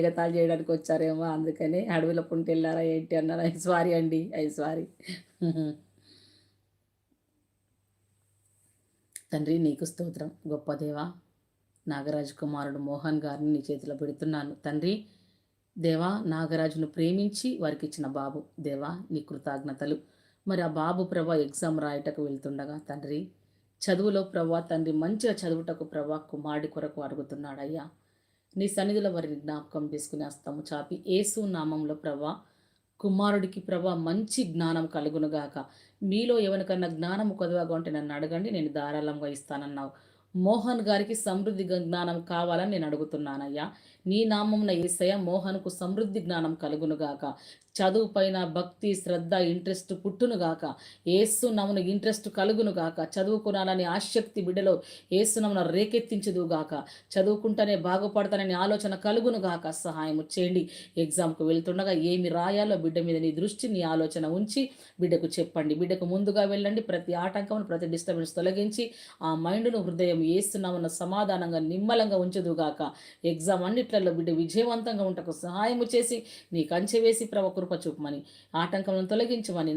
ఎగతాళి చేయడానికి వచ్చారేమో అందుకని అడవిలో పుంటి వెళ్ళారా ఏంటి అన్నారు. ఐ సారీ అండి, ఐ సారీ. తండ్రి నీకు స్తోత్రం. గొప్ప దేవా, నాగరాజు కుమారుడు మోహన్ గారిని నీ చేతిలో పెడుతున్నాను తండ్రి. దేవా, నాగరాజును ప్రేమించి వారికి ఇచ్చిన బాబు దేవా నీ కృతజ్ఞతలు. మరి ఆ బాబు ప్రభా ఎగ్జామ్ రాయటకు వెళ్తుండగా తండ్రి, చదువులో ప్రభా తండ్రి మంచిగా చదువుటకు ప్రభా కుమారుడి కొరకు అడుగుతున్నాడయ్యా. నీ సన్నిధిలో వారిని జ్ఞాపకం తీసుకుని వస్తాము చాపి యేసు నామంలో ప్రభా కుమారుడికి ప్రభా మంచి జ్ఞానం కలుగునుగాక. మీలో ఎవరికన్నా జ్ఞానము కొదవగా ఉంటే నన్ను అడగండి, నేను ధారాళంగా ఇస్తానన్నావు. మోహన్ గారికి సమృద్ధి జ్ఞానం కావాలని నేను అడుగుతున్నానయ్యా. నీ నామమున యేసయ్య మోహన్కు సమృద్ధి జ్ఞానం కలుగునుగాక. చదువు పైన భక్తి శ్రద్ధ ఇంట్రెస్ట్ పుట్టునుగాక. ఏసునామమున ఇంట్రెస్ట్ కలుగునుగాక. చదువుకునాలని ఆసక్తి బిడ్డలో ఏసునామమున రేకెత్తించుదుగాక. చదువుకుంటేనే బాగుపడతానని ఆలోచన కలుగునుగాక. సహాయం చేయండి. ఎగ్జామ్కు వెళ్తుండగా ఏమి రాయాలో బిడ్డ మీద నీ దృష్టి నీ ఆలోచన ఉంచి బిడ్డకు చెప్పండి. బిడ్డకు ముందుగా వెళ్ళండి. ప్రతి ఆటంకమును ప్రతి డిస్టర్బెన్స్ తొలగించి ఆ మైండ్ను హృదయం ఏసునామమున సమాధానంగా నిమ్మలంగా ఉంచుదుగాక. ఎగ్జామ్ అన్నిట్లలో బిడ్డ విజయవంతంగా ఉంటకు సహాయము చేసి నీ కంచె వేసి కృప చూపమని ఆటంకములను తొలగించమని